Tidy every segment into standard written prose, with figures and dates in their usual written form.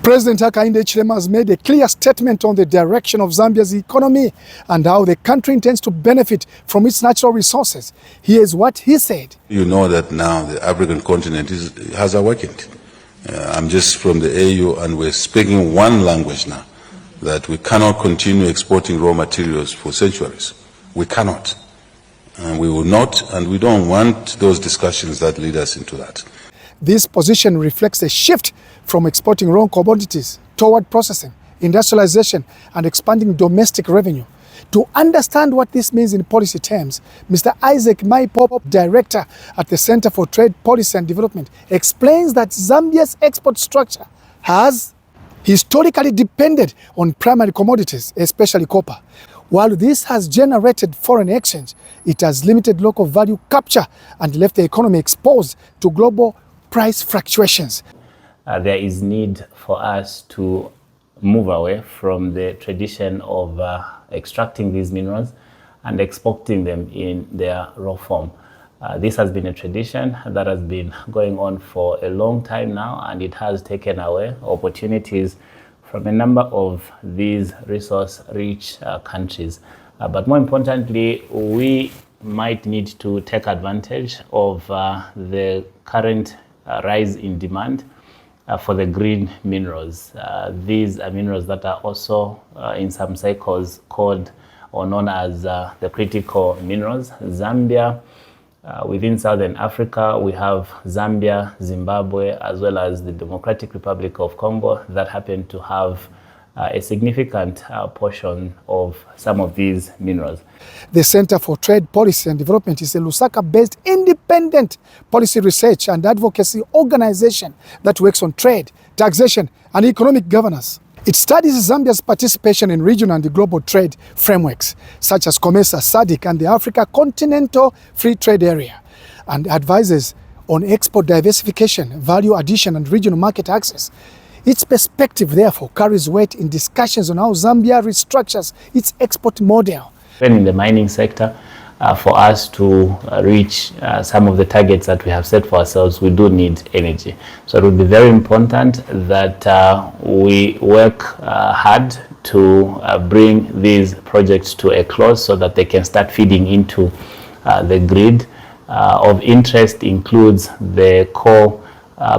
President Hakainde Hichilema has made a clear statement on the direction of Zambia's economy and how the country intends to benefit from its natural resources. Here's what he said. You know that now the African continent has awakened. I'm just from the AU and we're speaking one language now, that we cannot continue exporting raw materials for centuries. We cannot. And we will not, and we don't want those discussions that lead us into that. This position reflects a shift from exporting raw commodities toward processing, industrialization, and expanding domestic revenue. To understand what this means in policy terms, Mr. Isaac Maipo, director at the Center for Trade Policy and Development, explains that Zambia's export structure has historically depended on primary commodities, especially copper. While this has generated foreign exchange, it has limited local value capture and left the economy exposed to global price fluctuations. There is need for us to move away from the tradition of extracting these minerals and exporting them in their raw form. This has been a tradition that has been going on for a long time now, and it has taken away opportunities from a number of these resource-rich countries. But more importantly, we might need to take advantage of the current rise in demand for the green minerals. These are minerals that are also in some cycles called or known as the critical minerals. Zambia, within Southern Africa, we have Zambia, Zimbabwe, as well as the Democratic Republic of Congo that happen to have a significant portion of some of these minerals. The Center for Trade Policy and Development is a Lusaka-based independent policy research and advocacy organization that works on trade, taxation, and economic governance. It studies Zambia's participation in regional and global trade frameworks, such as COMESA, SADC, and the Africa Continental Free Trade Area, and advises on export diversification, value addition, and regional market access. Its perspective, therefore, carries weight in discussions on how Zambia restructures its export model. In the mining sector, for us to reach some of the targets that we have set for ourselves, we do need energy. So it would be very important that we work hard to bring these projects to a close so that they can start feeding into the grid. Of interest includes the coal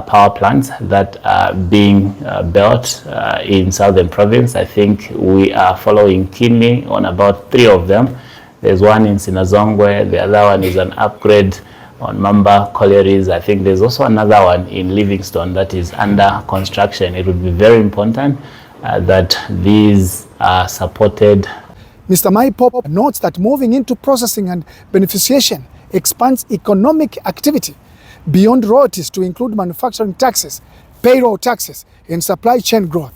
power plants that are being built in Southern Province. I think we are following keenly on about 3 of them. There's one in Sinazongwe, the other one is an upgrade on Mamba Collieries. I think there's also another one in Livingstone that is under construction. It would be very important that these are supported. Mr. Maipo notes that moving into processing and beneficiation expands economic activity beyond royalties to include manufacturing taxes, payroll taxes, and supply chain growth.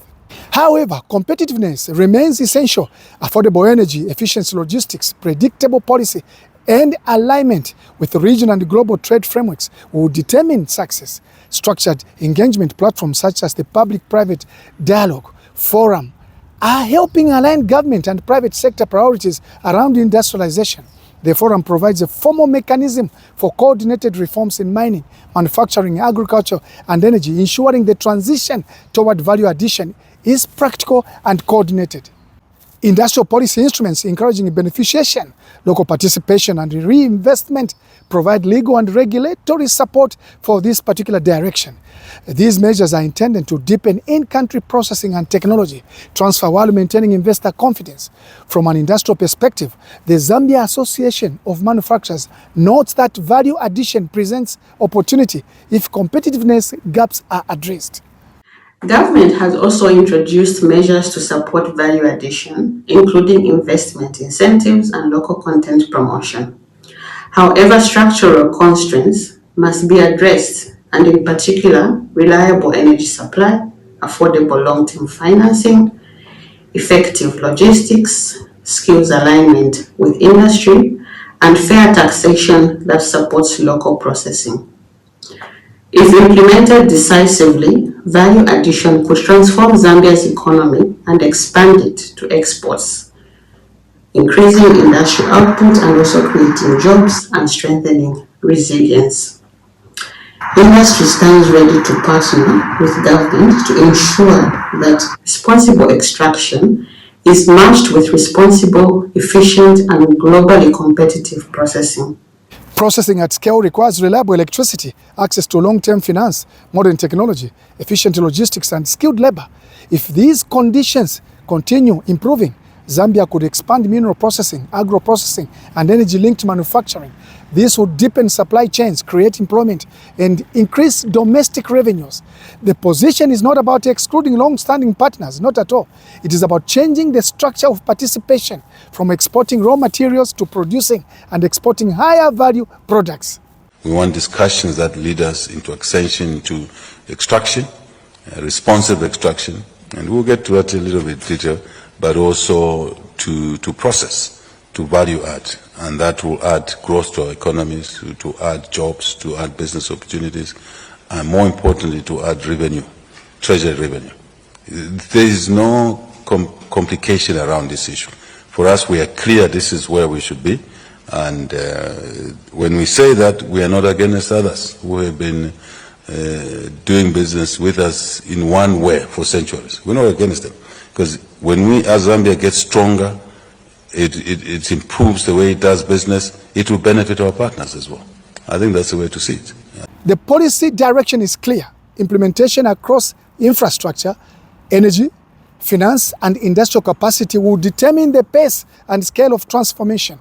However, competitiveness remains essential. Affordable energy, efficient logistics, predictable policy, and alignment with regional and global trade frameworks will determine success. Structured engagement platforms such as the Public-Private Dialogue Forum are helping align government and private sector priorities around industrialization. The forum provides a formal mechanism for coordinated reforms in mining, manufacturing, agriculture, and energy, ensuring the transition toward value addition is practical and coordinated. Industrial policy instruments encouraging beneficiation, local participation, and reinvestment provide legal and regulatory support for this particular direction. These measures are intended to deepen in-country processing and technology transfer while maintaining investor confidence. From an industrial perspective, the Zambia Association of Manufacturers notes that value addition presents opportunity if competitiveness gaps are addressed. Government has also introduced measures to support value addition, including investment incentives and local content promotion. However, structural constraints must be addressed, and in particular, reliable energy supply, affordable long-term financing, effective logistics, skills alignment with industry, and fair taxation that supports local processing. If implemented decisively, value addition could transform Zambia's economy and expand it to exports, increasing industrial output and also creating jobs and strengthening resilience. Industry stands ready to partner with government to ensure that responsible extraction is matched with responsible, efficient, and globally competitive processing. Processing at scale requires reliable electricity, access to long-term finance, modern technology, efficient logistics, and skilled labor. If these conditions continue improving, Zambia could expand mineral processing, agro-processing, and energy-linked manufacturing. This would deepen supply chains, create employment, and increase domestic revenues. The position is not about excluding long-standing partners, not at all. It is about changing the structure of participation from exporting raw materials to producing and exporting higher value products. We want discussions that lead us into accession to extraction, responsive extraction, and we'll get to that a little bit later, but also to process, to value add, and that will add growth to our economies, to add jobs, to add business opportunities, and more importantly, to add revenue, treasury revenue. There is no complication around this issue. For us, we are clear this is where we should be, and when we say that, we are not against others who have been doing business with us in one way for centuries. We're not against them. Because when we, as Zambia, get stronger, it improves the way it does business, it will benefit our partners as well. I think that's the way to see it. Yeah. The policy direction is clear. Implementation across infrastructure, energy, finance, and industrial capacity will determine the pace and scale of transformation.